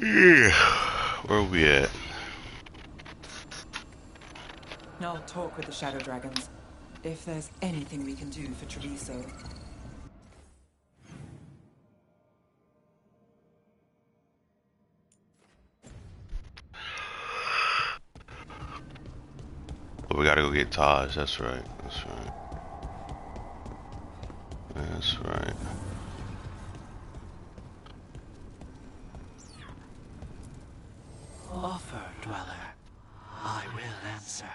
Yeah. Where are we at? I'll talk with the Shadow Dragons. If there's anything we can do for Treviso. Oh, we gotta go get Taj. That's right. That's right. That's right. Offer, dweller. I will answer.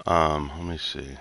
Let me see.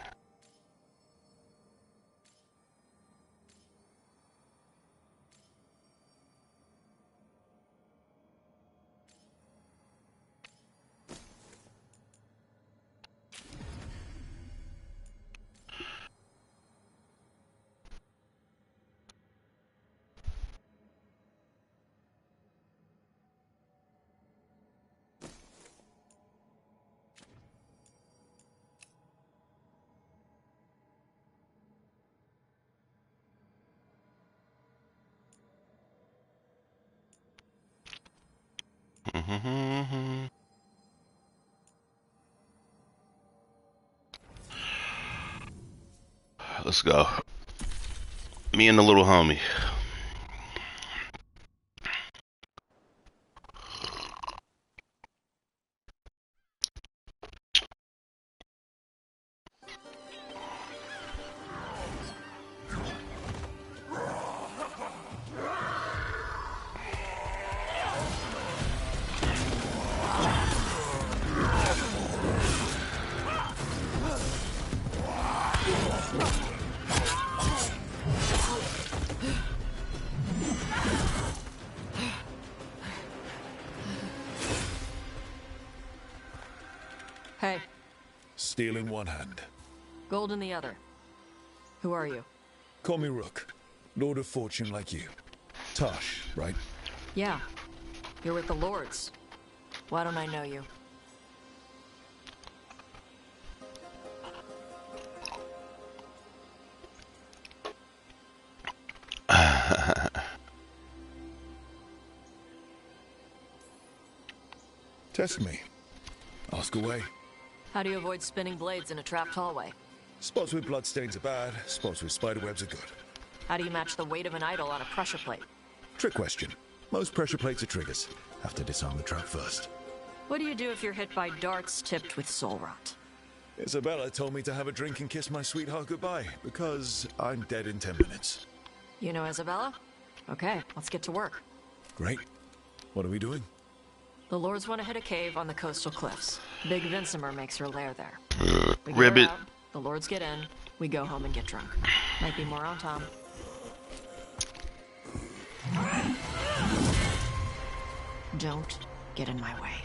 Let's go. Me and the little homie. Hey. Steel in one hand. Gold in the other. Who are you? Call me Rook. Lord of Fortune like you. Tosh, right? Yeah. You're with the Lords. Why don't I know you? Test me. Ask away. How do you avoid spinning blades in a trapped hallway? Spots with bloodstains are bad, spots with spiderwebs are good. How do you match the weight of an idol on a pressure plate? Trick question. Most pressure plates are triggers. Have to disarm the trap first. What do you do if you're hit by darts tipped with soul rot? Isabella told me to have a drink and kiss my sweetheart goodbye, because I'm dead in 10 minutes. You know Isabella? Okay, let's get to work. Great. What are we doing? The Lords want to hit a cave on the coastal cliffs. Big Vincimer makes her lair there. We get Ribbit. her out, the Lords get in, we go home and get drunk. Might be more on Tom. Don't get in my way.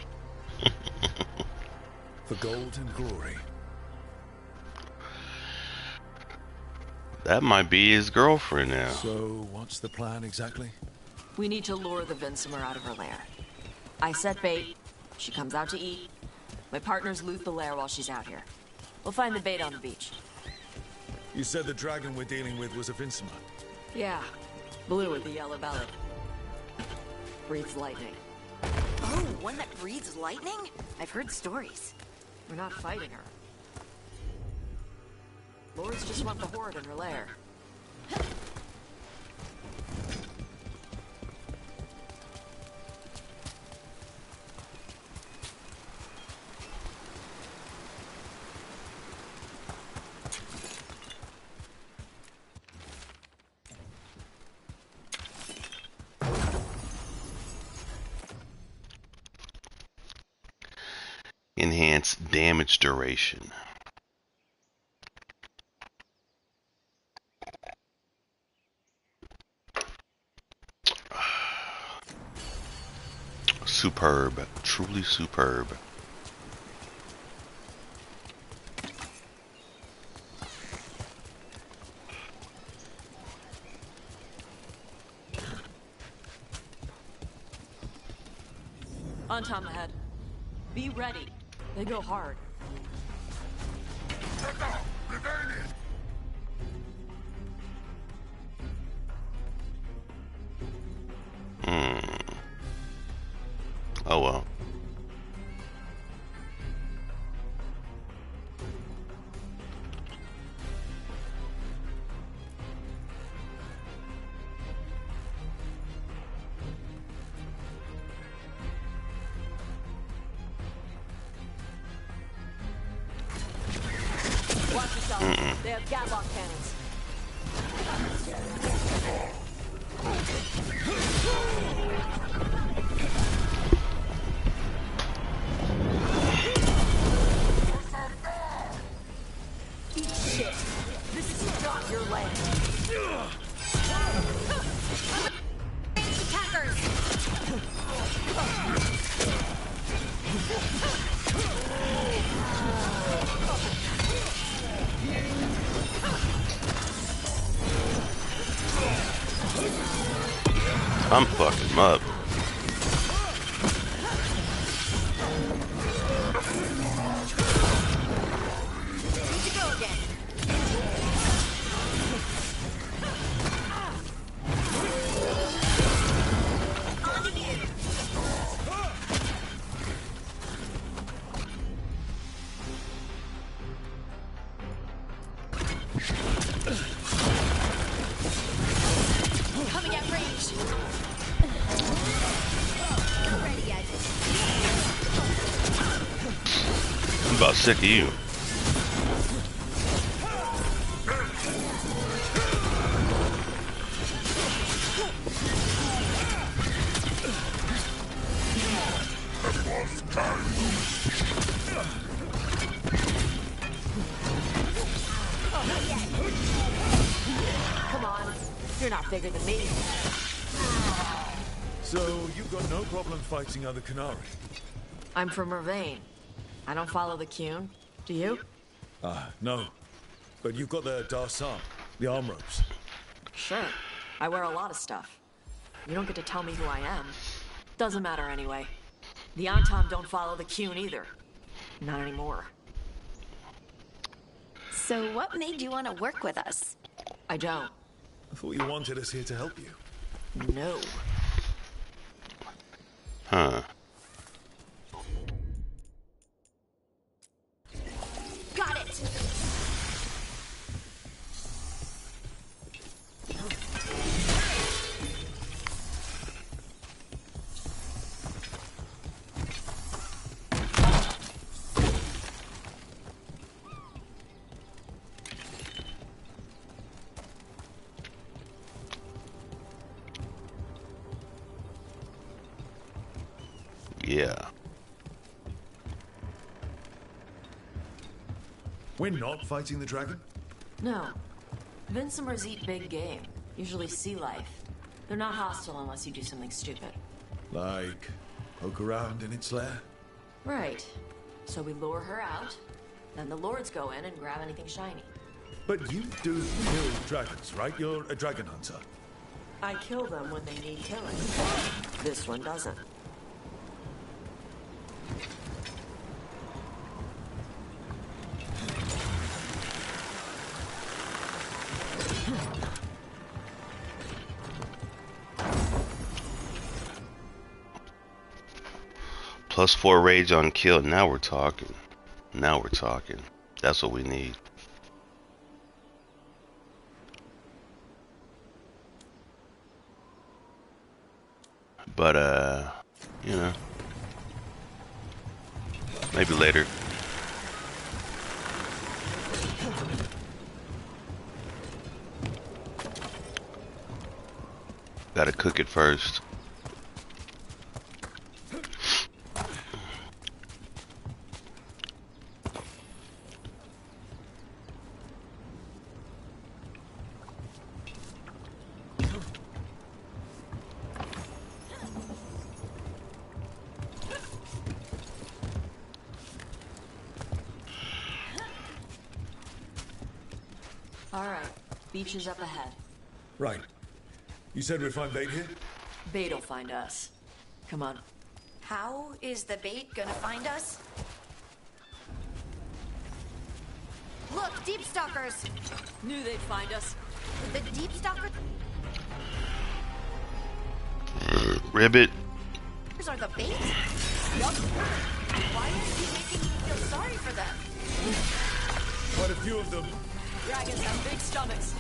For gold and glory. That might be his girlfriend now. So, what's the plan exactly? We need to lure the Vincimer out of her lair. I set bait, she comes out to eat. My partners loot the lair while she's out here. We'll find the bait on the beach. You said the dragon we're dealing with was a Vincimer. Yeah, blue with the yellow belly. Breathes lightning. Oh, one that breathes lightning? I've heard stories. We're not fighting her. Lords just want the horde in her lair. Enhance damage duration. Superb. Truly superb. On Tom ahead. Be ready. They go hard. Oh well. Watch yourself. They have gatlock cannons. Eat shit. This is not your land. Attackers! I'm fucking him up. Need to go again. On to you. Coming at range. Ready as I'm about sick of you. Come on. You're not bigger than me. So, you've got no problem fighting other Canari? I'm from Mervain. I don't follow the Cune. Do you? No. But you've got the Darsam, the arm ropes. Sure. I wear a lot of stuff. You don't get to tell me who I am. Doesn't matter anyway. The Antom don't follow the Cune either. Not anymore. So what made you want to work with us? I don't. I thought you wanted us here to help you. No. Huh. Got it! Yeah. We're not fighting the dragon? No. Vincimers eat big game, usually sea life. They're not hostile unless you do something stupid. Like, poke around in its lair? Right. So we lure her out, then the lords go in and grab anything shiny. But you do kill dragons, right? You're a dragon hunter. I kill them when they need killing. This one doesn't. +4 rage on kill. Now we're talking. Now we're talking. That's what we need. But you know, maybe later. Gotta cook it first. Alright, beach is up ahead. Right. You said we'd find bait here? Bait'll find us. Come on. How is the bait gonna find us? Look, deep stalkers! Knew they'd find us. The deep stalkers Ribbit. are the bait? Yup. Why are you making me feel sorry for them? Quite a few of them. Dragons have big stomachs.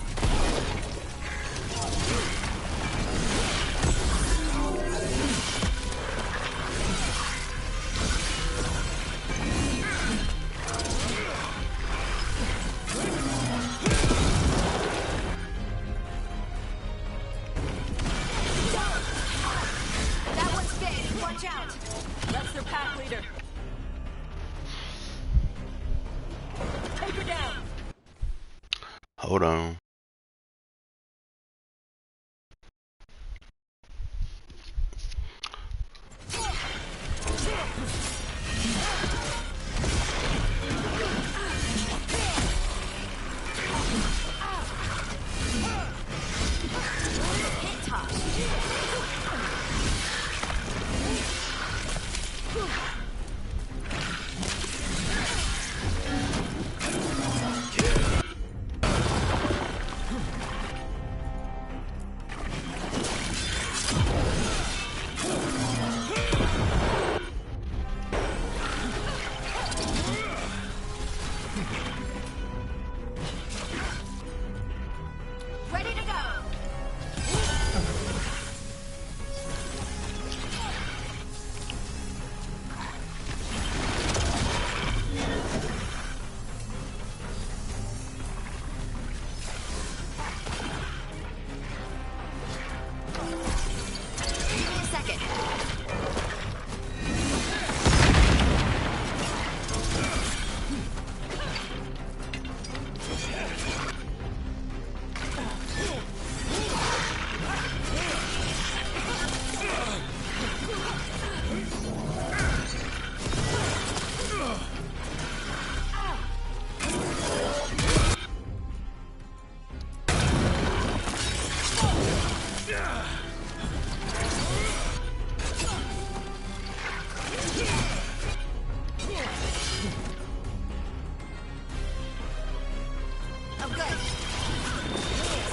That one's big. Watch out. That's their pack leader. Take her down. Hold on. Hit top. Ready to go. Give me a second. I'm good.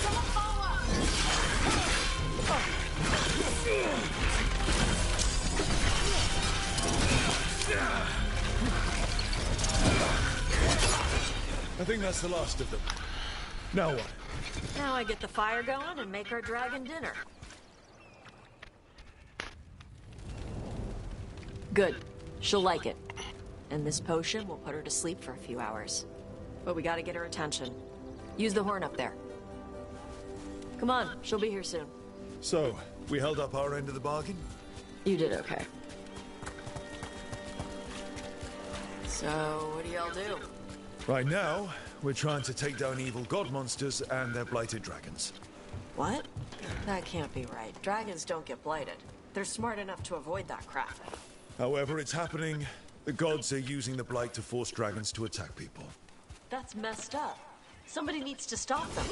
Someone follow up. I think that's the last of them. Now what? Now I get the fire going and make our dragon dinner. Good. She'll like it. And this potion will put her to sleep for a few hours. But we gotta get her attention. Use the horn up there. Come on, she'll be here soon. So, we held up our end of the bargain? You did okay. So, what do y'all do? Right now, we're trying to take down evil god monsters and their blighted dragons. What? That can't be right. Dragons don't get blighted. They're smart enough to avoid that crap. However, it's happening. The gods are using the blight to force dragons to attack people. That's messed up. Somebody needs to stop them.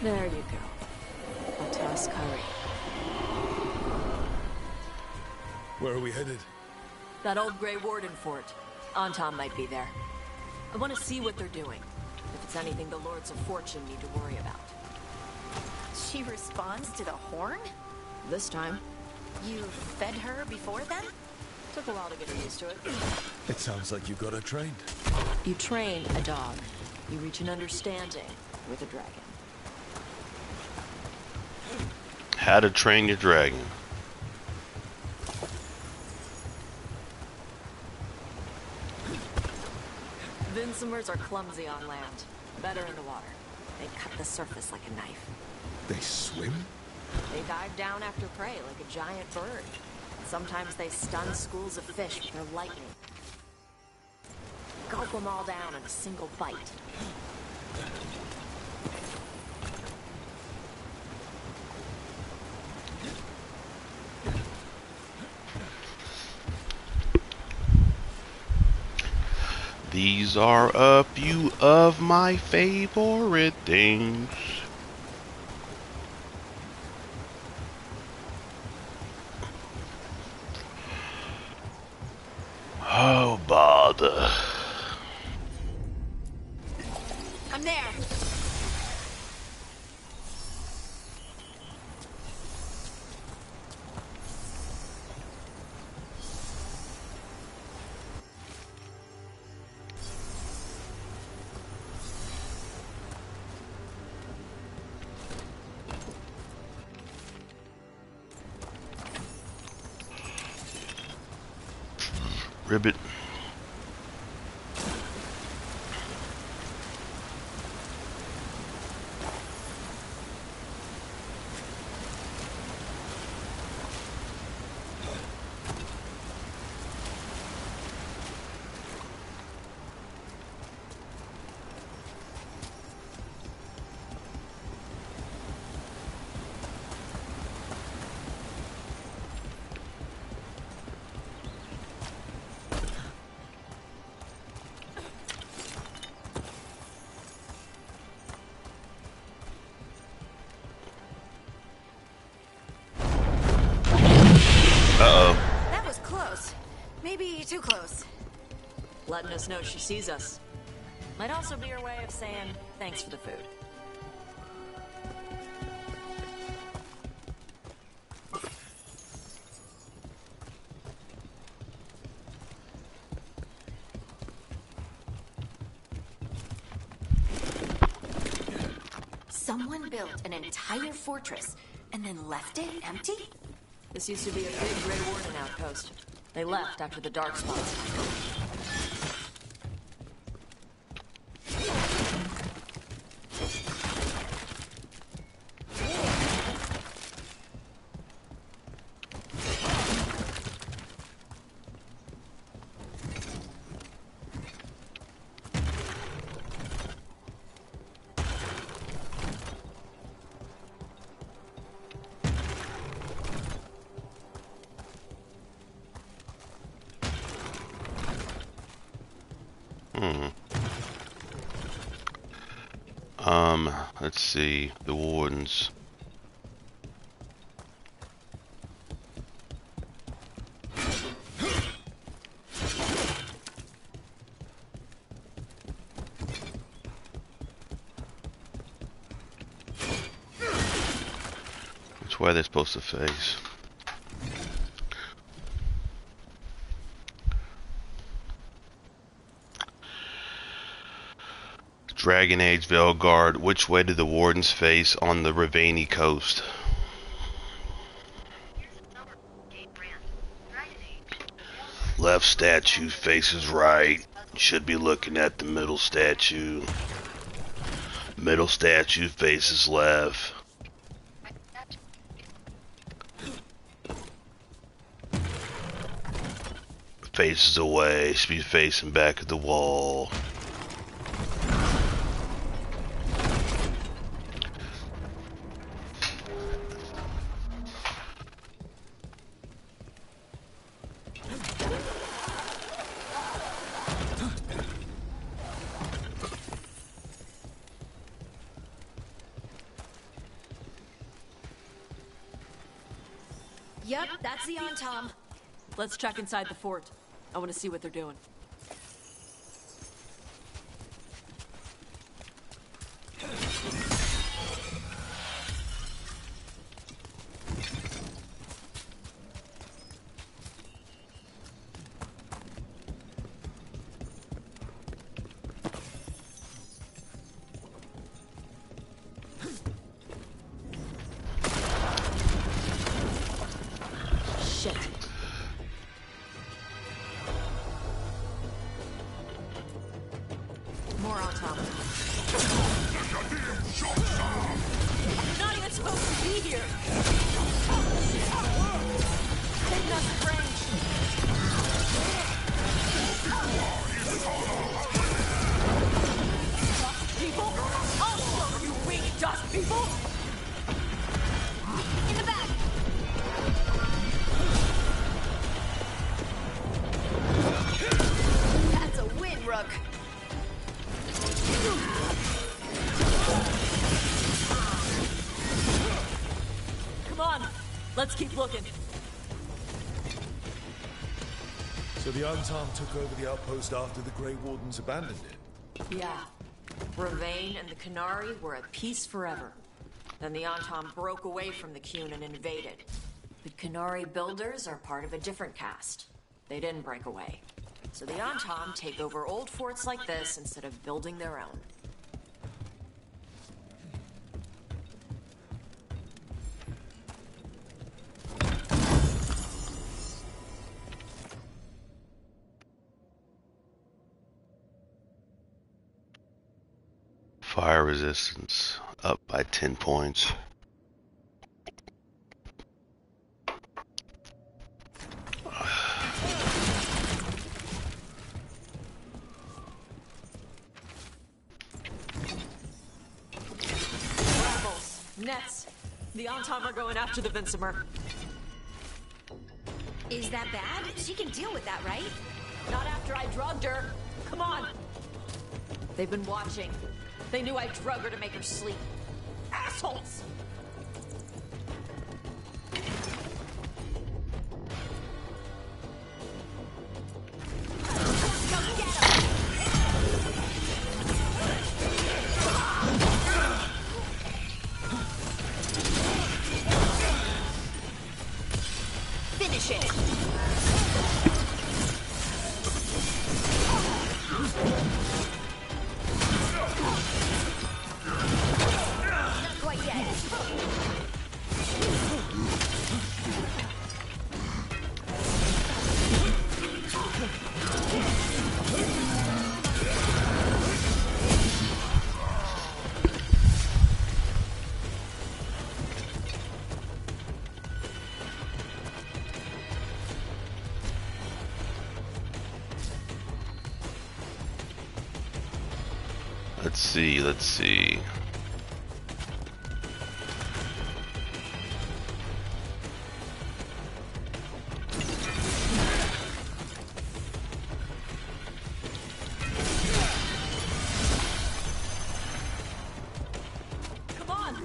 There you go. A task curry. Where are we headed? That old Grey Warden fort. Anton might be there. I want to see what they're doing. If it's anything the Lords of Fortune need to worry about. She responds to the horn? This time, You fed her before then? took a while to get her used to it. It sounds like you got her trained. You train a dog. You reach an understanding with a dragon. How to train your dragon. Vincimers are clumsy on land, better in the water. They cut the surface like a knife. They swim? They dive down after prey like a giant bird. Sometimes they stun schools of fish with their lightning. Gulp them all down in a single bite. These are a few of my favorite things. Oh, bother. I'm there. Ribbit. That was close. Maybe too close. Letting us know she sees us. Might also be her way of saying thanks for the food. Someone built an entire fortress and then left it empty? This used to be a big Grey Warden outpost. They left after the dark spots. Let's see, the wardens. Which way are they supposed to face? Dragon Age Veilguard. Which way do the wardens face on the Ravani coast? Left statue faces right. Should be looking at the middle statue. Middle statue faces left. Faces away. Should be facing back at the wall. Yep, that's the on-tom. Let's check inside the fort. I want to see what they're doing. Shit. More on top. Not even supposed to be here. Taking us range. Dust people? I'll show you weak dust people! In the back! That's a win, Rook. Come on, let's keep looking. So the Untarmed took over the outpost after the Grey Wardens abandoned it. Yeah. Ravain and the Canary were at peace forever. Then the Antom broke away from the Qun and invaded. The Canary builders are part of a different caste. They didn't break away. So the Antom take over old forts like this instead of building their own. Fire resistance up by 10 points. Rebels, nets. The Antom are going after the Vincimer. Is that bad? She can deal with that, right? Not after I drugged her. Come on. They've been watching. They knew I drug her to make her sleep. Assholes! Come get him! Finish it! Not quite yet. Let's see. Come on!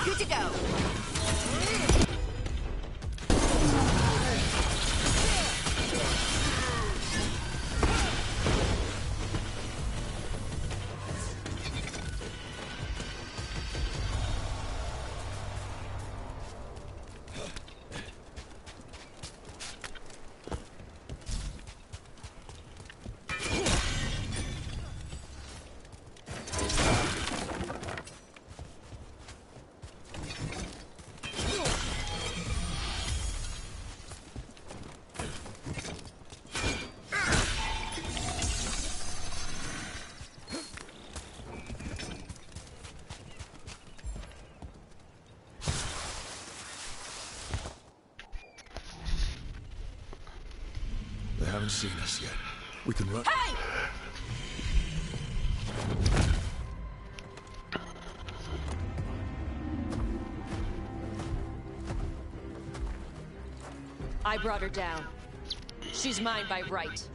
Good to go. They haven't seen us yet. We can run. Hey! I brought her down. She's mine by right.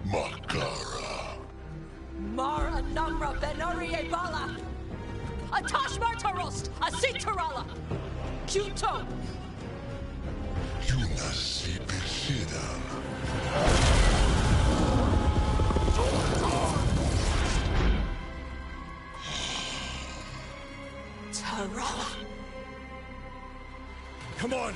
Makara. Mara Namra Benorie Bala! Atash Martarost! Asitarala! Kyuto! Yunasi Besidan. Tarala! Come on!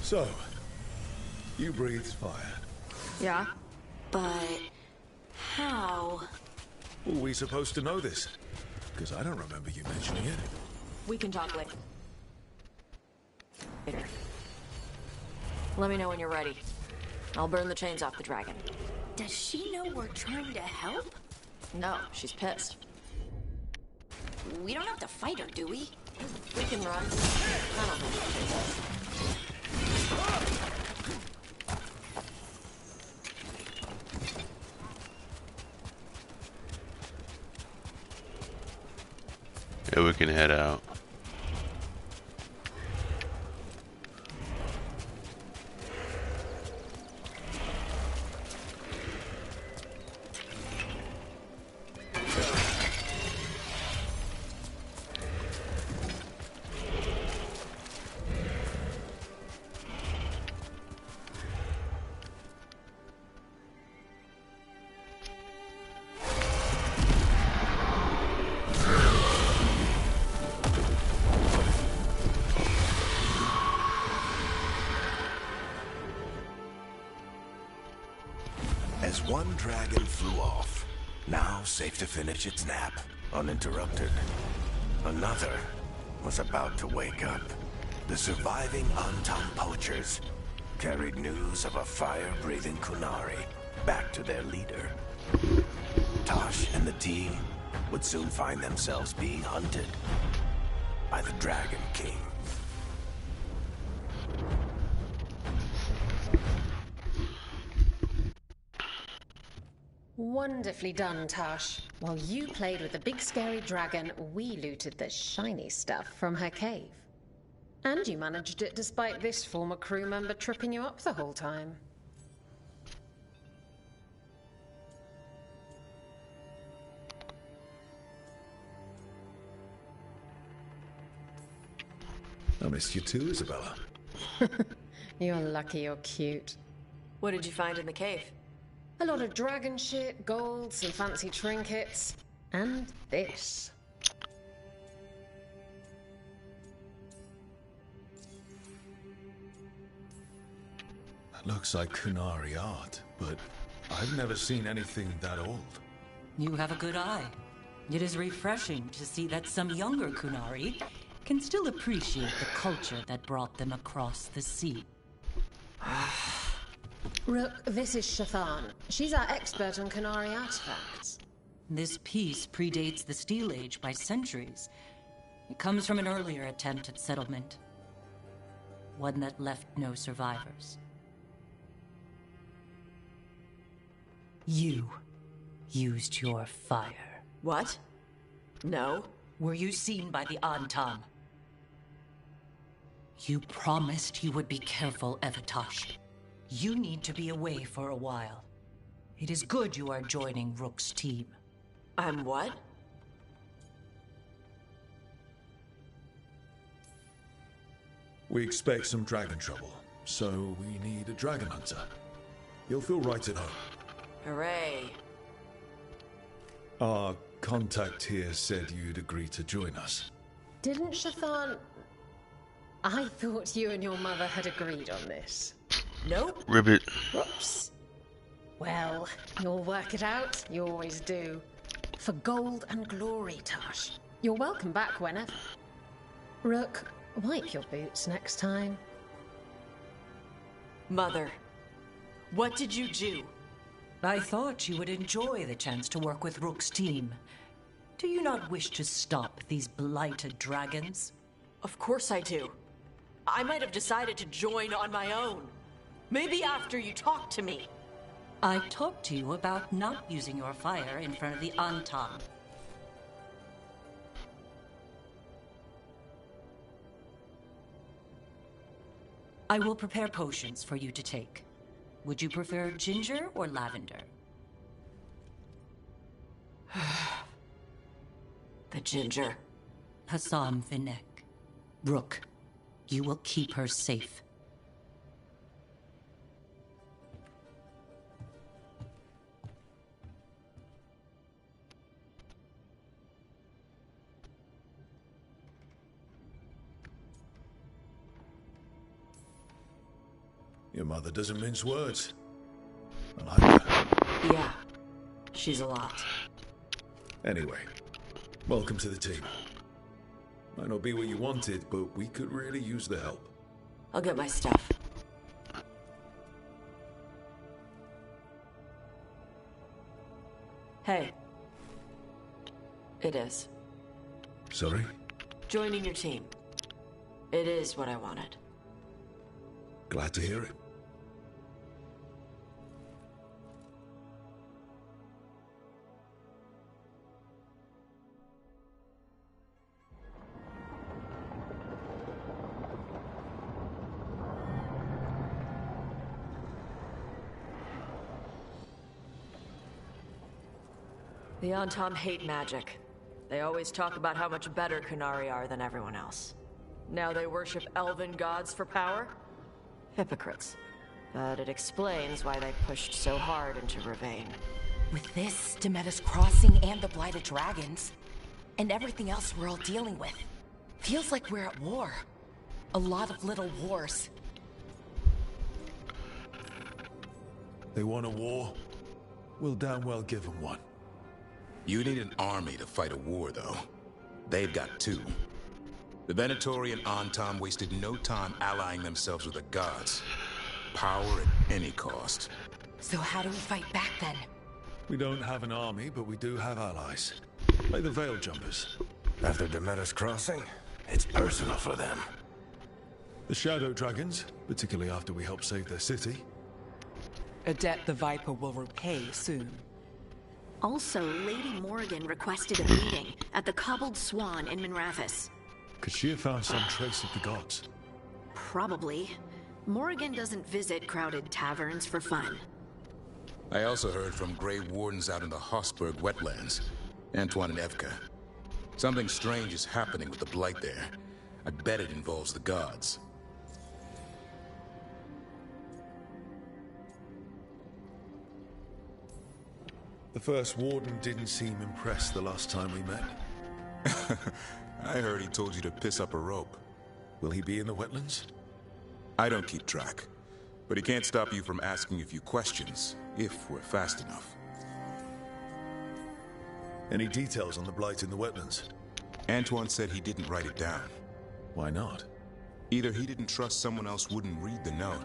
So, you breathe fire. Yeah? But... how? Were we supposed to know this? Because I don't remember you mentioning it. We can talk later. Let me know when you're ready. I'll burn the chains off the dragon. Does she know we're trying to help? No, she's pissed. We don't have to fight her, do we? We can run. I don't know. Yeah, we can head out. One dragon flew off, now safe to finish its nap, uninterrupted. Another was about to wake up. The surviving Antam poachers carried news of a fire-breathing Kunari back to their leader. Tosh and the team would soon find themselves being hunted by the Dragon King. Wonderfully done, Tash. While you played with the big scary dragon, we looted the shiny stuff from her cave. And you managed it despite this former crew member tripping you up the whole time. I missed you too, Isabella. You're lucky you're cute. What did you find in the cave? A lot of dragon shit, gold, some fancy trinkets, and this. That looks like Kunari art, but I've never seen anything that old. You have a good eye. It is refreshing to see that some younger Kunari can still appreciate the culture that brought them across the sea. Rook, this is Shathan. She's our expert on Kunari artifacts. This piece predates the Steel Age by centuries. It comes from an earlier attempt at settlement. One that left no survivors. You used your fire. What? No. Were you seen by the Antam? You promised you would be careful, Evatosh. You need to be away for a while. It is good you are joining Rook's team. I'm what? We expect some dragon trouble, so we need a dragon hunter. You'll feel right at home. Hooray. Our contact here said you'd agree to join us. Didn't Shathan... I thought you and your mother had agreed on this. Nope. Ribbit. Whoops. Well, you'll work it out. You always do. For gold and glory, Tosh. You're welcome back whenever. Rook, wipe your boots next time. Mother, what did you do? I thought you would enjoy the chance to work with Rook's team. Do you not wish to stop these blighted dragons? Of course I do. I might have decided to join on my own. Maybe after you talked to me. I talked to you about not using your fire in front of the Antam. I will prepare potions for you to take. Would you prefer ginger or lavender? The ginger. Hassan Vinek. Rook, you will keep her safe. Your mother doesn't mince words. I like her. Yeah, she's a lot. Anyway, welcome to the team. Might not be what you wanted, but we could really use the help. I'll get my stuff. Hey. It is. Sorry? Joining your team. It is what I wanted. Glad to hear it. The Antam hate magic. They always talk about how much better Kunari are than everyone else. Now they worship elven gods for power? Hypocrites. But it explains why they pushed so hard into Ravane. With this, Demeter's Crossing and the Blighted Dragons, and everything else we're all dealing with, feels like we're at war. A lot of little wars. They want a war? we'll damn well give them one. You need an army to fight a war, though. They've got two. The Venatori and Antam wasted no time allying themselves with the gods. Power at any cost. So how do we fight back then? We don't have an army, but we do have allies. Like the Veil Jumpers. After Demeter's crossing, it's personal for them. The Shadow Dragons, particularly after we help save their city. A debt the Viper will repay soon. Also, Lady Morrigan requested a meeting at the Cobbled Swan in Minrathous. Could she have found some trace of the gods? Probably. Morrigan doesn't visit crowded taverns for fun. I also heard from Grey Wardens out in the Hossberg wetlands. Antoine and Evka. Something strange is happening with the Blight there. I bet it involves the gods. The first Warden didn't seem impressed the last time we met. I heard he told you to piss up a rope. Will he be in the wetlands? I don't keep track. But he can't stop you from asking a few questions, if we're fast enough. Any details on the Blight in the wetlands? Antoine said he didn't write it down. Why not? Either he didn't trust someone else wouldn't read the note,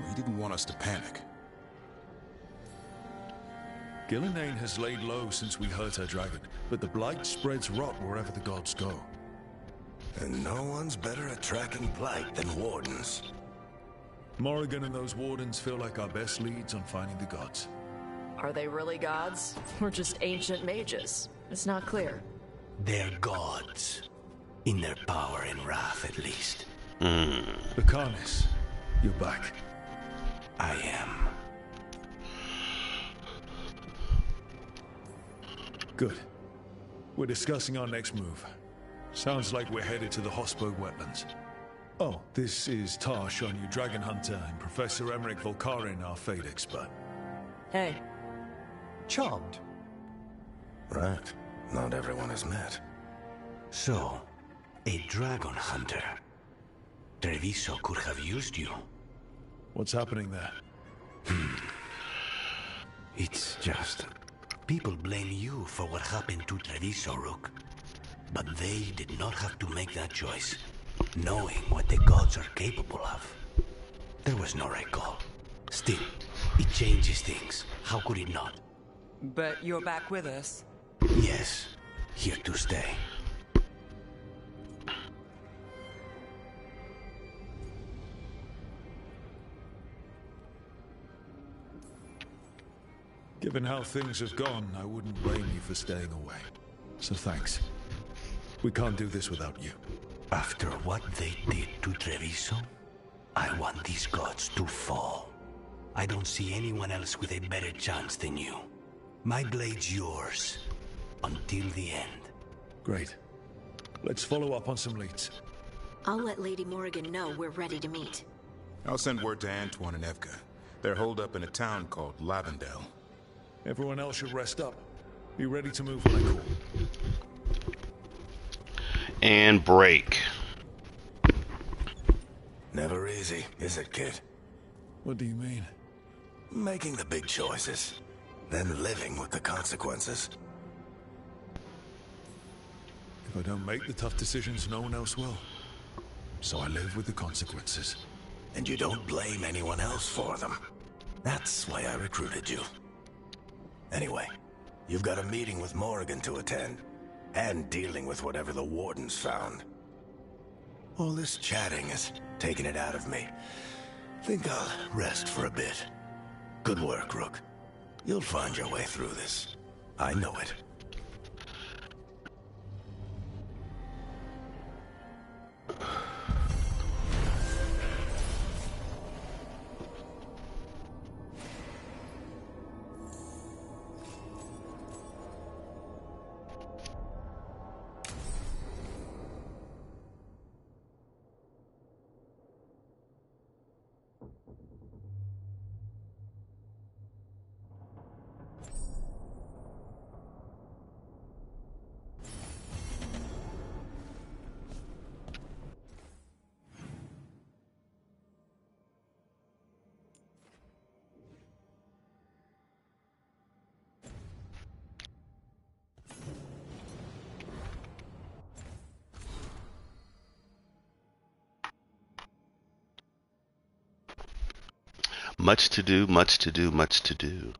or he didn't want us to panic. Gillenane has laid low since we hurt her dragon, but the Blight spreads rot wherever the gods go. And no one's better at tracking Blight than Wardens. Morrigan and those Wardens feel like our best leads on finding the gods. Are they really gods? Or just ancient mages? It's not clear. They're gods. In their power and wrath, at least. The Carnis, you're back. I am. Good. We're discussing our next move. Sounds like we're headed to the Hossberg wetlands. Oh, this is Tarsh, our new dragon hunter, and Professor Emmerich Volkarin, our fate expert. Hey. Charmed. Right. Not everyone has met. So, a dragon hunter. Treviso could have used you. What's happening there? It's just... people blame you for what happened to Treviso, Rook. But they did not have to make that choice, knowing what the gods are capable of. There was no recall. Still, it changes things. How could it not? But you're back with us. Yes, here to stay. Given how things have gone, I wouldn't blame you for staying away. So thanks. We can't do this without you. After what they did to Treviso, I want these gods to fall. I don't see anyone else with a better chance than you. My blade's yours, until the end. Great. Let's follow up on some leads. I'll let Lady Morrigan know we're ready to meet. I'll send word to Antoine and Evka. They're holed up in a town called Lavendel. Everyone else should rest up. Be ready to move when I call. And break. Never easy, is it, kid? What do you mean? Making the big choices, then living with the consequences. If I don't make the tough decisions, no one else will. So I live with the consequences. And you don't blame anyone else for them. That's why I recruited you. Anyway, you've got a meeting with Morrigan to attend, and dealing with whatever the Wardens found. All this chatting is taking it out of me. Think I'll rest for a bit. Good work, Rook. You'll find your way through this. I know it. Much to do, much to do, much to do.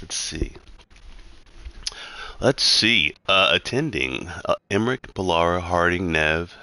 Let's see. Let's see. Attending Emmerich, Ballara, Harding, Nev.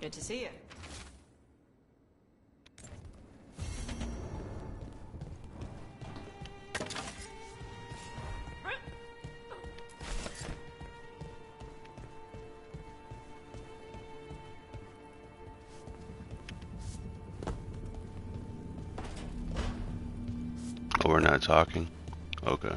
Good to see you. Oh, we're not talking? Okay.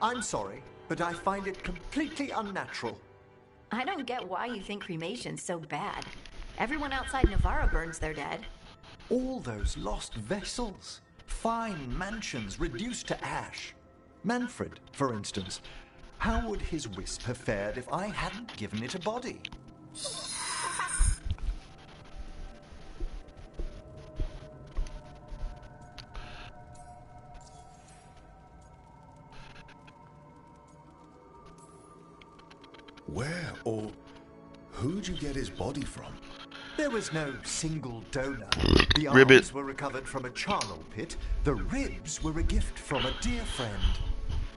I'm sorry, but I find it completely unnatural. I don't get why you think cremation's so bad. Everyone outside Navarra burns their dead. All those lost vessels, fine mansions reduced to ash. Manfred, for instance. How would his wisp have fared if I hadn't given it a body? Where or who'd you get his body from? There was no single donor. The Ribbit. arms were recovered from a charnel pit. The ribs were a gift from a dear friend.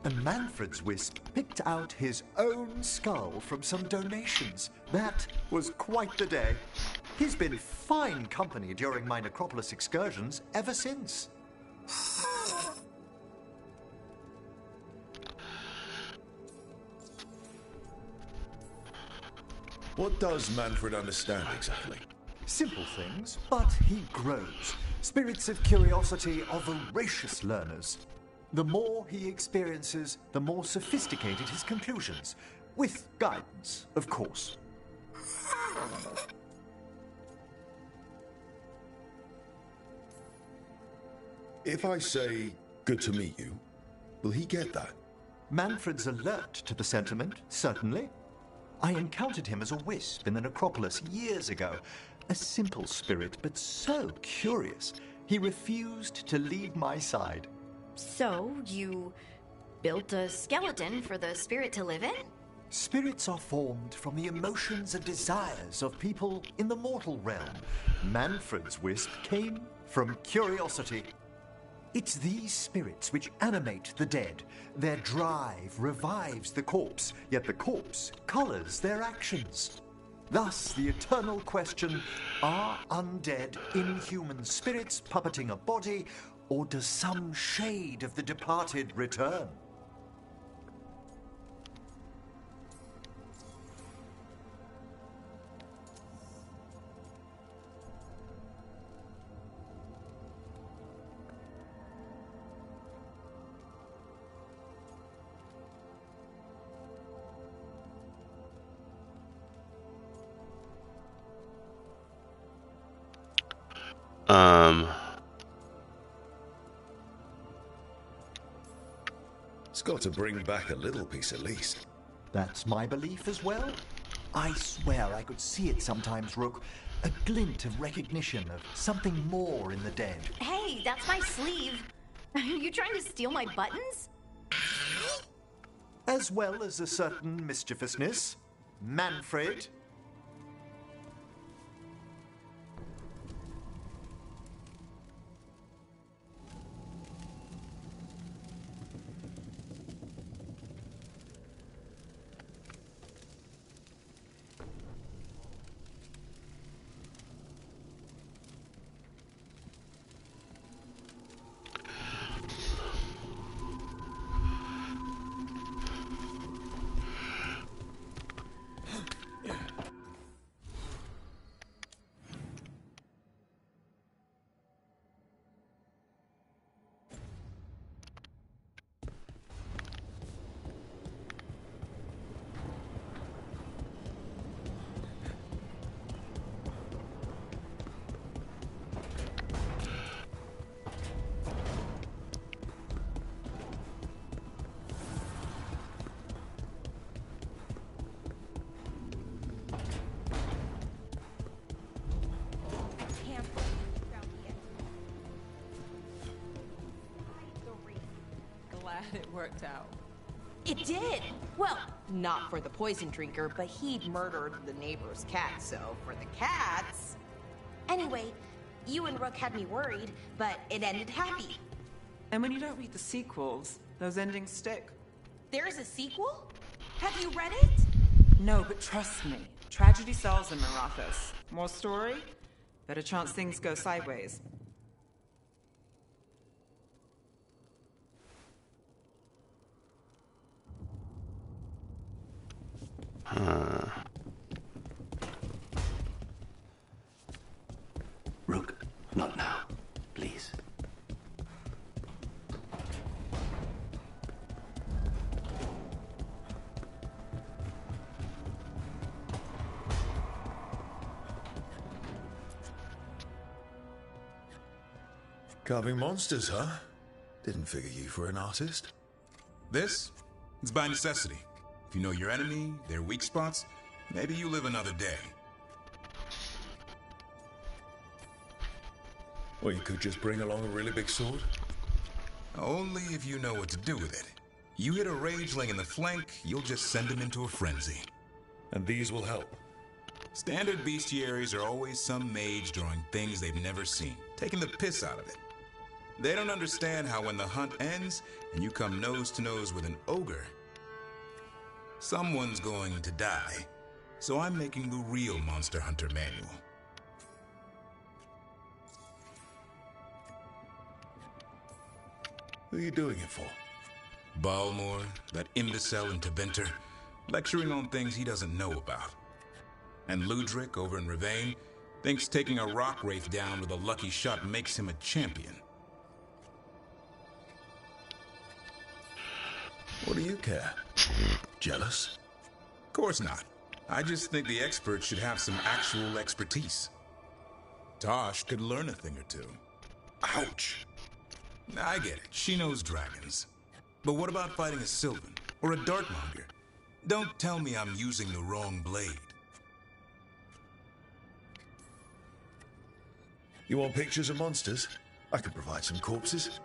And Manfred's wisp picked out his own skull from some donations. That was quite the day. He's been fine company during my necropolis excursions ever since. What does Manfred understand exactly? Simple things, but he grows. Spirits of curiosity are voracious learners. The more he experiences, the more sophisticated his conclusions. With guidance, of course. If I say, good to meet you, will he get that? Manfred's alert to the sentiment, certainly. I encountered him as a wisp in the necropolis years ago. A simple spirit, but so curious. He refused to leave my side. So, you built a skeleton for the spirit to live in? Spirits are formed from the emotions and desires of people in the mortal realm. Manfred's wisp came from curiosity. It's these spirits which animate the dead. Their drive revives the corpse, yet the corpse colors their actions. Thus, the eternal question, are undead, inhuman spirits puppeting a body, or does some shade of the departed return? It's got to bring back a little piece at least. That's my belief as well. I swear I could see it sometimes, Rook. A glint of recognition of something more in the dead. Hey, that's my sleeve. Are you trying to steal my buttons? as well as a certain mischievousness. Manfred. Glad it worked out. It did! Well, Not for the poison drinker, but he'd murdered the neighbor's cat, so for the cats... anyway, you and Rook had me worried, but it ended happy. And when you don't read the sequels, those endings stick. There's a sequel? Have you read it? No, but trust me. Tragedy sells in Marathas. More story? Better chance things go sideways. Rook, not now. Please. Carving monsters, huh? Didn't figure you for an artist. This? It's by necessity. If you know your enemy, their weak spots, maybe you live another day. Or you could just bring along a really big sword. Only if you know what to do with it. You hit a rageling in the flank, you'll just send him into a frenzy. And these will help. Standard bestiaries are always some mage drawing things they've never seen, taking the piss out of it. They don't understand how when the hunt ends and you come nose to nose with an ogre, someone's going to die. So I'm making the real Monster Hunter manual. Who are you doing it for? Balmore, that imbecile in Teventer, lecturing on things he doesn't know about. And Ludric over in Ravane thinks taking a rock wraith down with a lucky shot makes him a champion. What do you care? Jealous? Of course not. I just think the experts should have some actual expertise. Tosh could learn a thing or two. Ouch! I get it. She knows dragons. But what about fighting a Sylvan or a Darkmonger? Don't tell me I'm using the wrong blade. You want pictures of monsters? I can provide some corpses.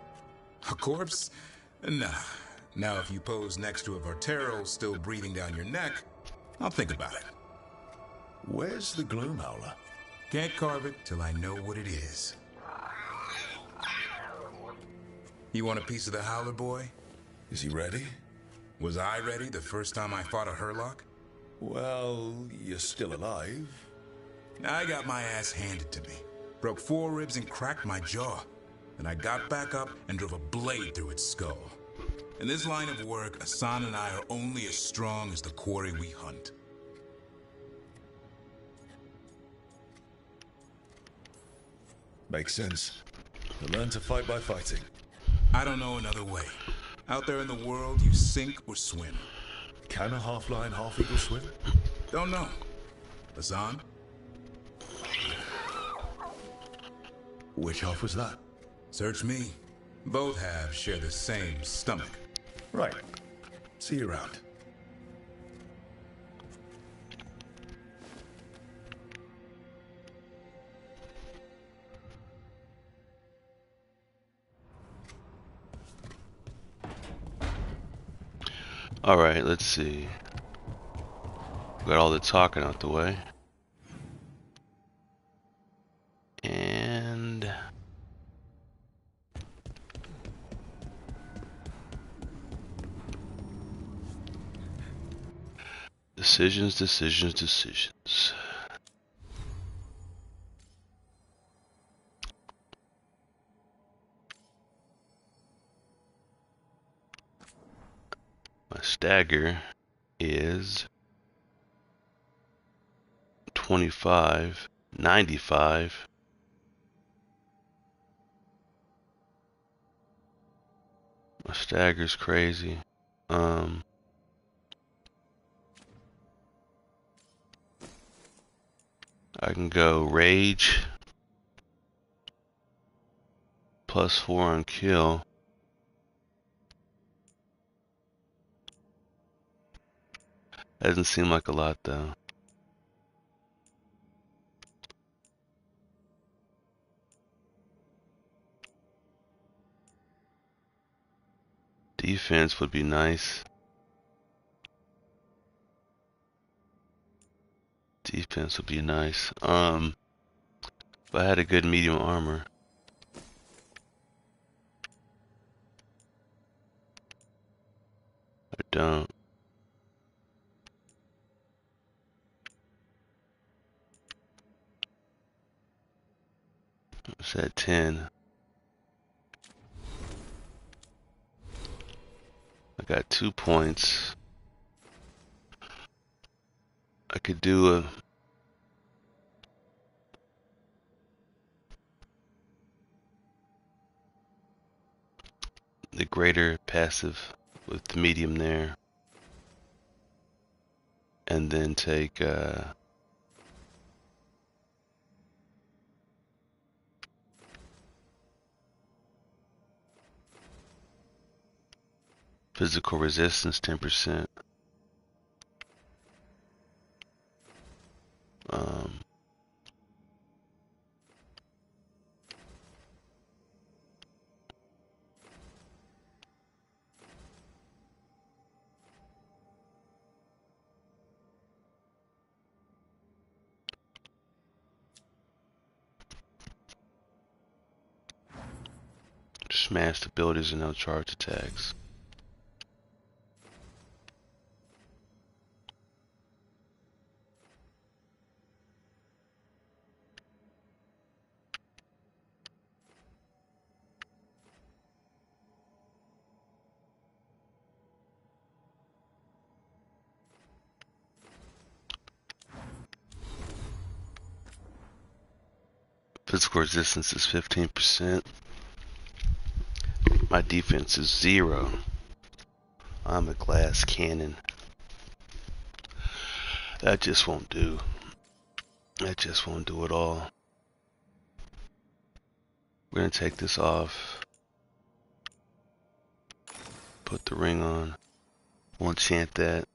A corpse? Nah. Now if you pose next to a Vartero still breathing down your neck, I'll think about it. Where's the Gloom Howler? Can't carve it till I know what it is. You want a piece of the Howler boy? Is he ready? Was I ready the first time I fought a Hurlock? Well, you're still alive. I got my ass handed to me. Broke 4 ribs and cracked my jaw. Then I got back up and drove a blade through its skull. In this line of work, Asan and I are only as strong as the quarry we hunt. Makes sense. You learn to fight by fighting. I don't know another way. Out there in the world, you sink or swim. Can a half-lion, half-eagle swim? Don't know. Asan? Which half was that? Search me. Both halves share the same stomach. Right. See you around. Alright, let's see. Got all the talking out the way. And decisions, decisions, decisions. My stagger is 25, 95. My stagger's crazy. I can go rage +4 on kill. Doesn't seem like a lot though. Defense would be nice. Defense would be nice. If I had a good medium armor. I don't. It's at 10. I got 2 points. I could do the greater passive with the medium there, and then take physical resistance 10%. Smash abilities and no charge attacks. Physical resistance is 15%. My defense is 0. I'm a glass cannon. That just won't do. That just won't do at all. We're gonna take this off. Put the ring on. We'll enchant that.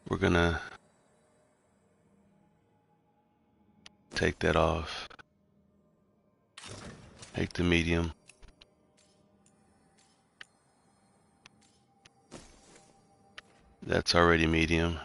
We're gonna take that off. Take the medium. That's already medium.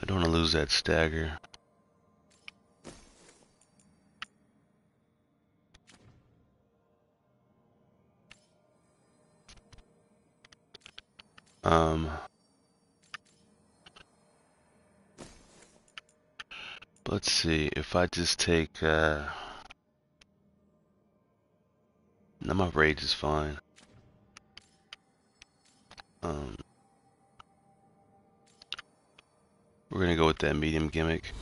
I don't want to lose that stagger. Let's see, if I just take, no, my rage is fine. We're gonna go with that medium gimmick.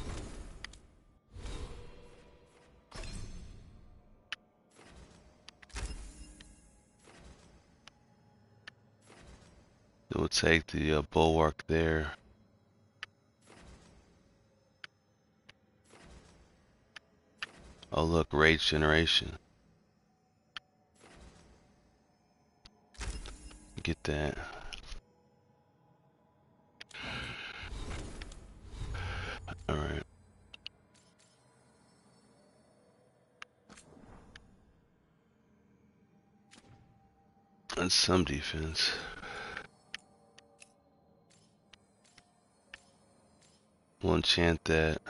Then we'll take the bulwark there. Oh look, rage generation. Get that. Alright. And some defense. We'll enchant that.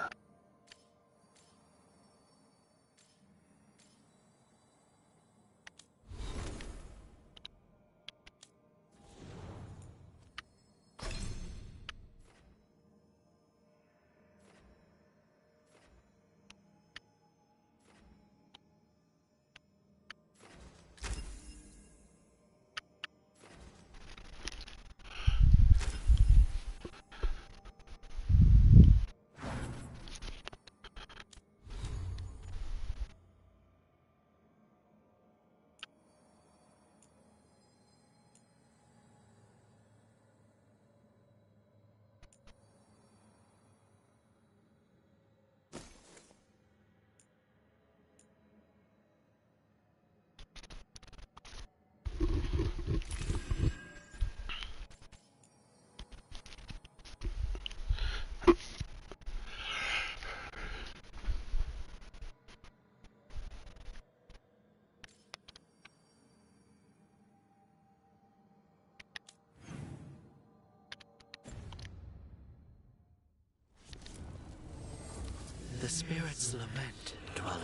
The spirits lament, dweller.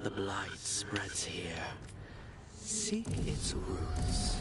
The blight spreads here. Seek its roots.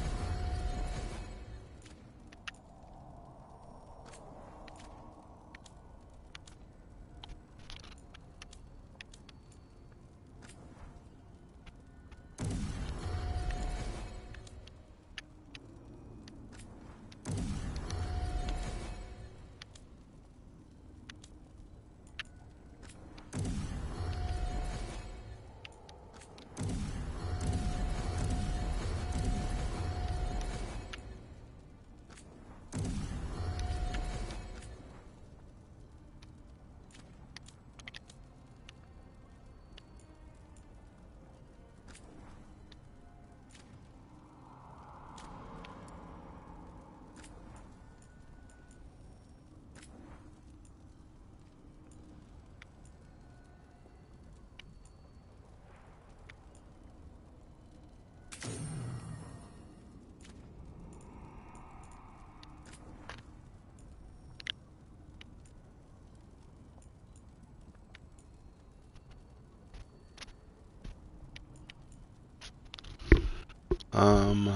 Um,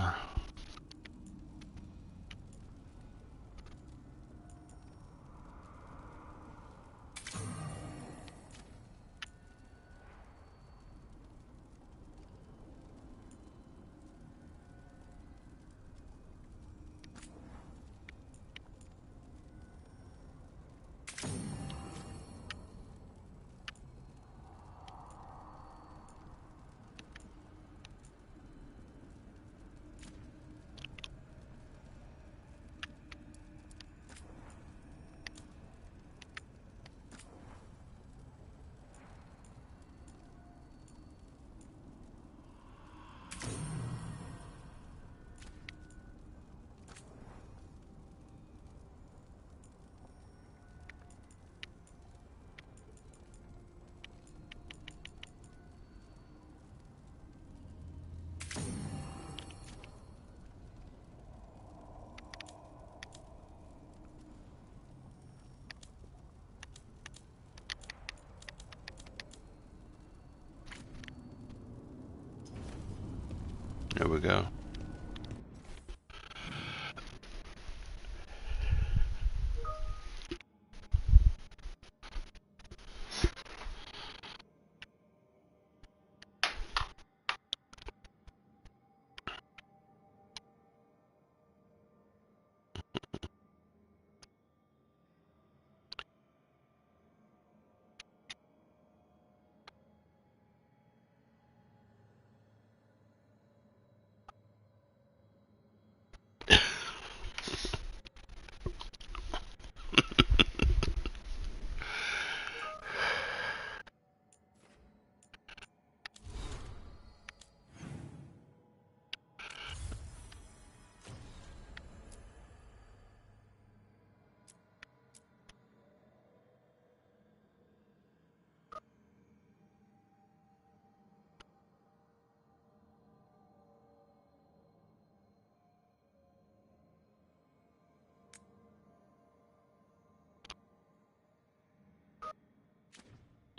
there we go.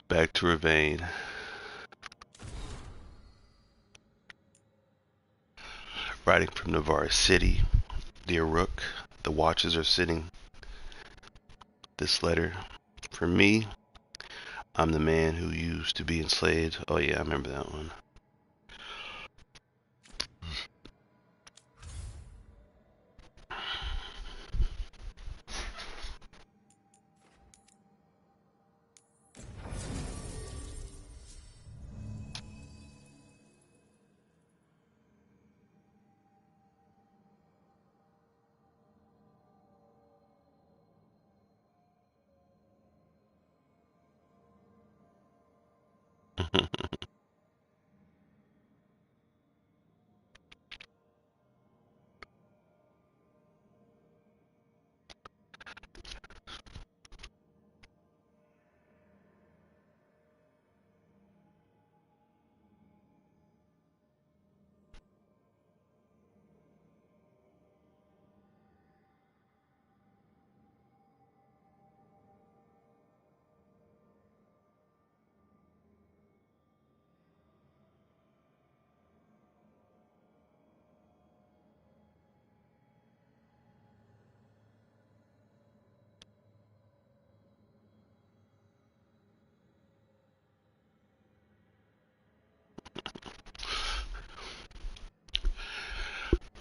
Back to Ravane. Writing from Navarre City. Dear Rook, the watches are sitting. This letter. For me, I'm the man who used to be enslaved. Oh yeah, I remember that one.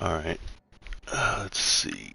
Alright. Let's see.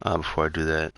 Before I do that,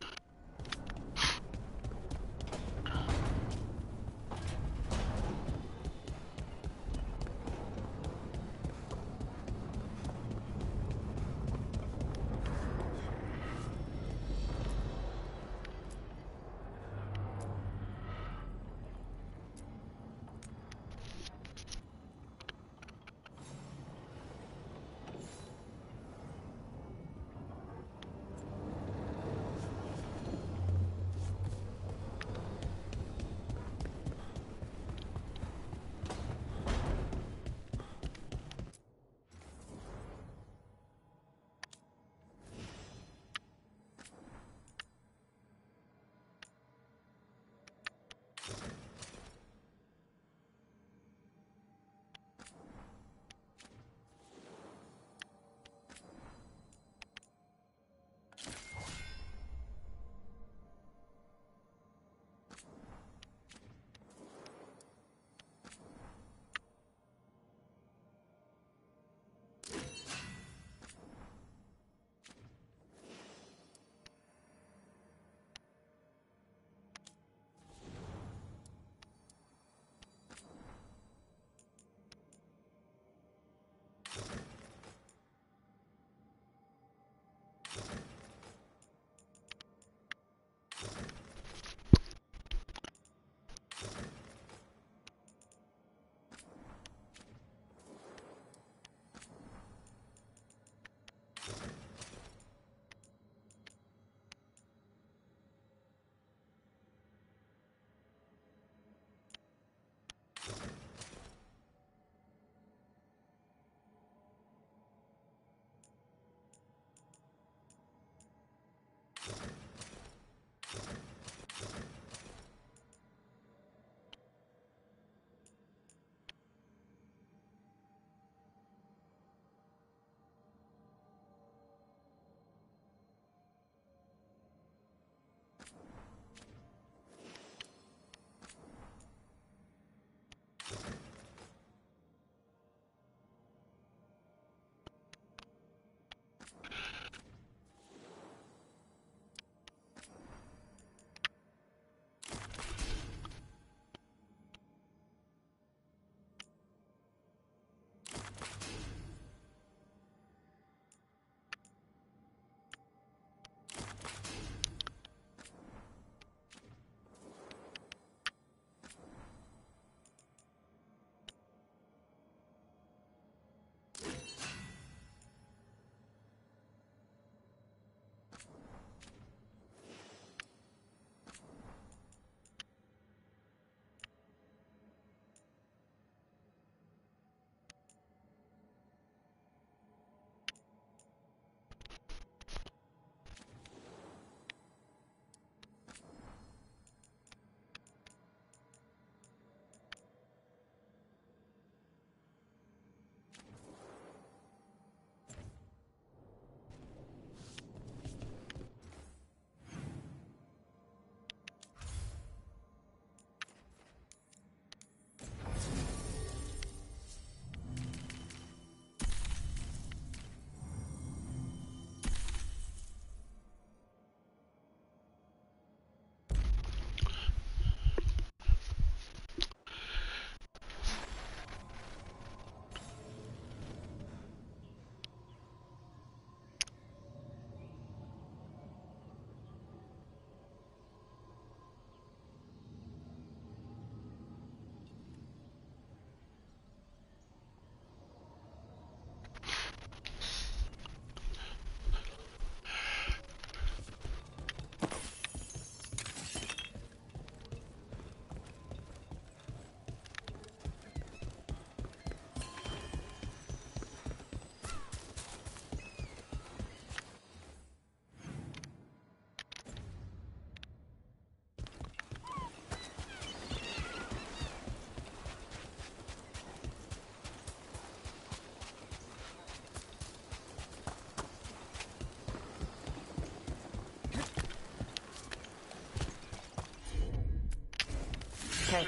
Okay.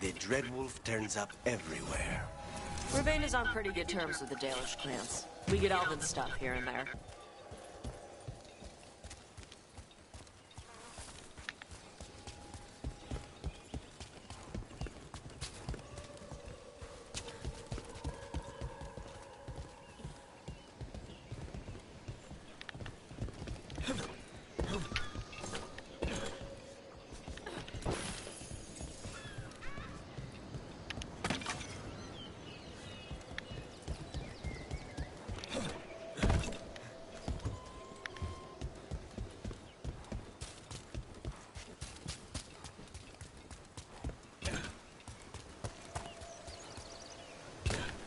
The Dreadwolf turns up everywhere. Ravane is on pretty good terms with the Dalish clans. We get elven stuff here and there.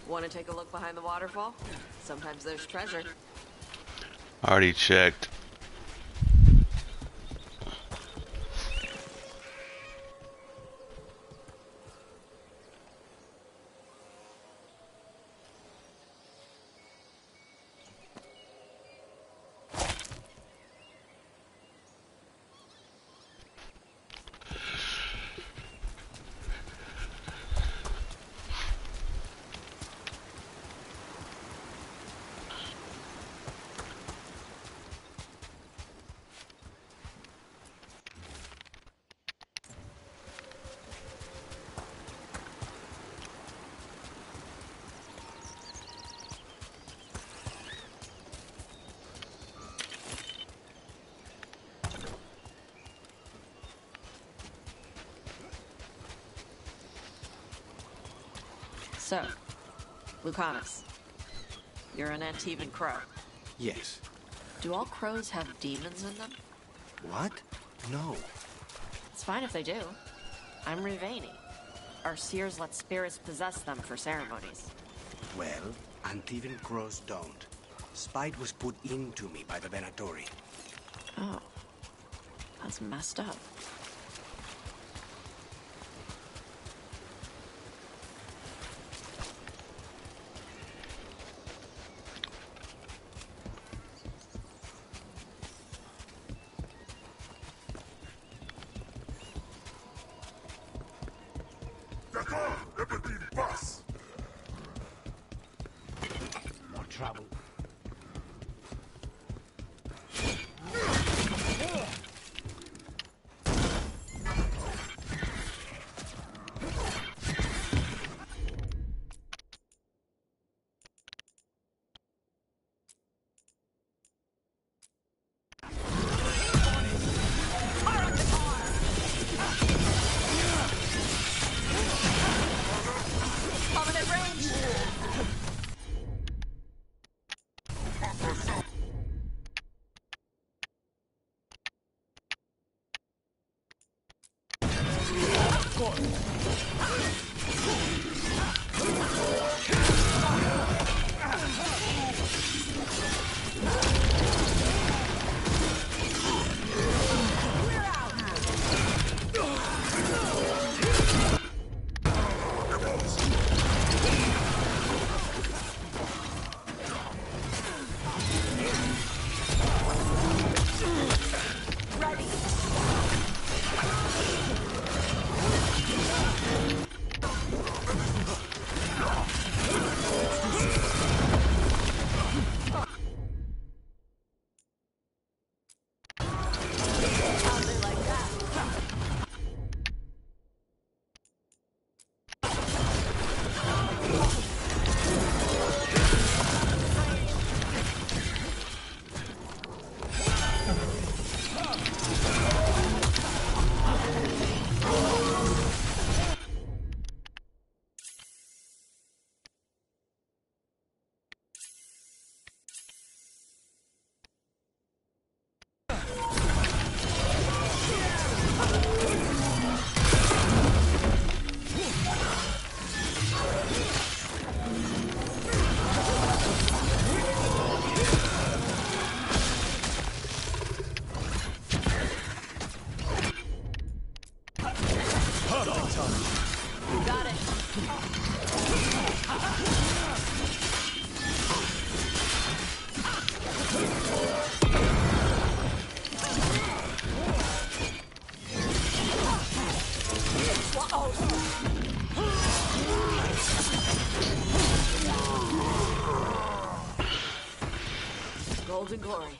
Want to take a look behind the waterfall? Sometimes there's treasure. Already checked. So, Lucanus, you're an Antivan crow. Yes. Do all crows have demons in them? What? No. It's fine if they do. I'm Rivani. Our seers let spirits possess them for ceremonies. Well, Antivan crows don't. Spite was put into me by the Venatori. Oh. That's messed up. More trouble. gold and glory.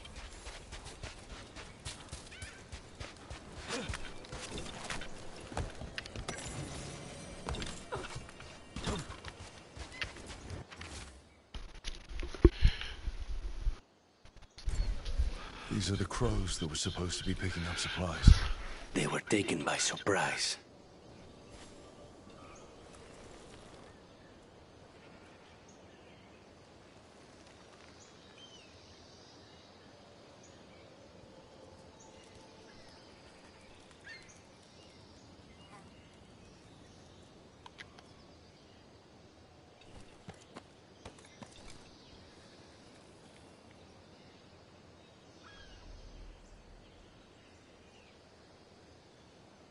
These are the crows that were supposed to be picking up supplies. They were taken by surprise.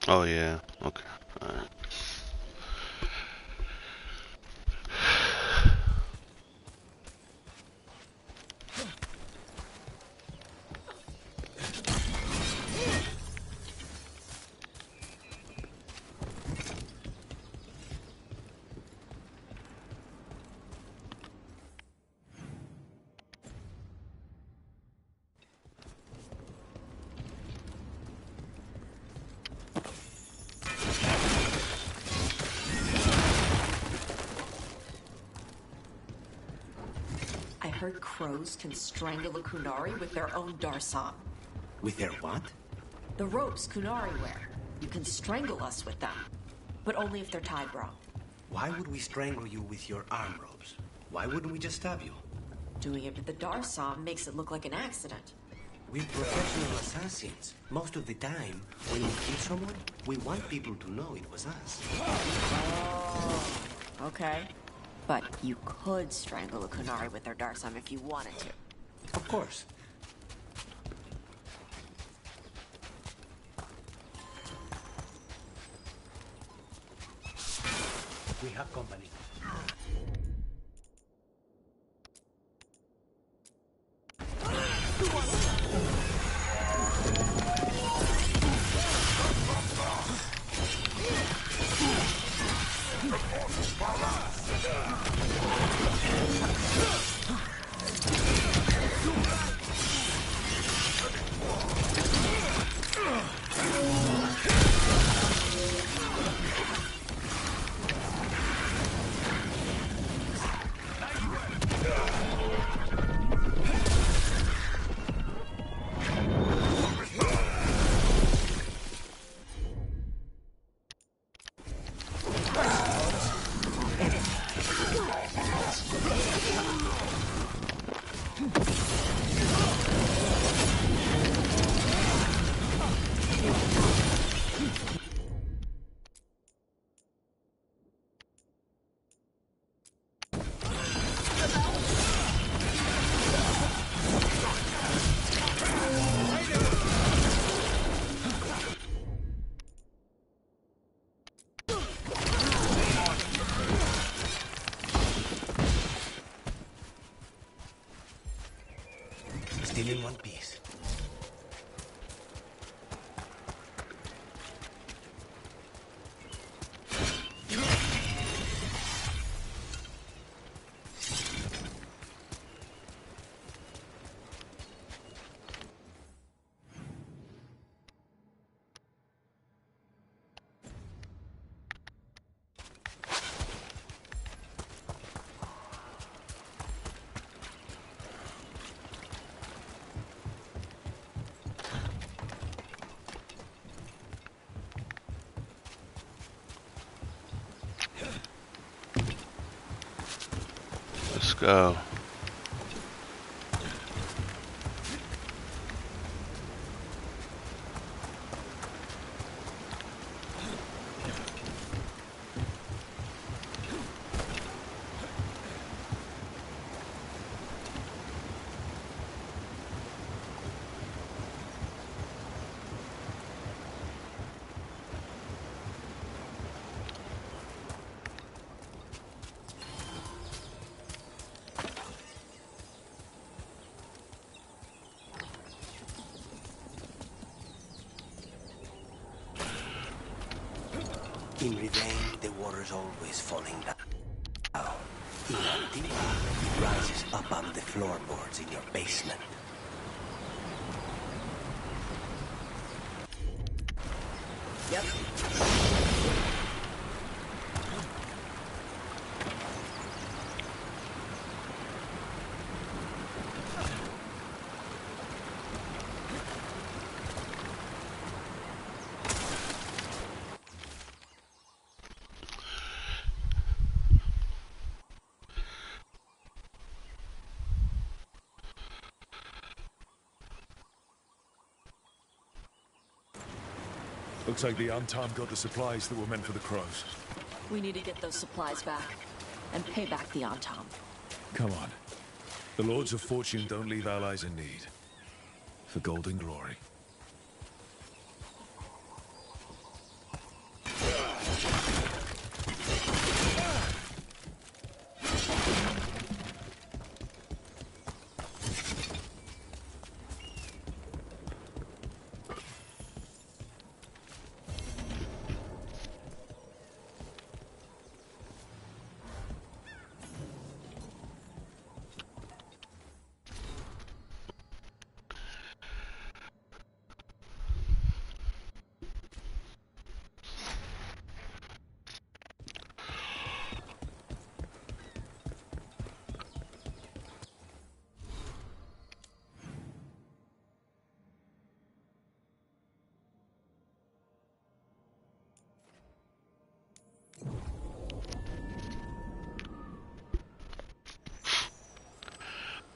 Oh yeah, okay. Alright. I heard crows can strangle a Kunari with their own darsam. With their what? The ropes Kunari wear. You can strangle us with them. But only if they're tied wrong. Why would we strangle you with your arm ropes? Why wouldn't we just stab you? Doing it with the darsam makes it look like an accident. We're professional assassins. Most of the time, when we kill someone, we want people to know it was us. Oh, okay. But you could strangle a Kunari with their darsam if you wanted to. Of course. We have company. Still in one piece. Let's go. In Rivain, the water's always falling down. In Antigua, it rises up on the floorboards in your basement. Yep. Looks like the Untom got the supplies that were meant for the crows. We need to get those supplies back and pay back the Antom. Come on. The Lords of Fortune don't leave allies in need. For gold and glory.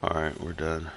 Alright, we're done.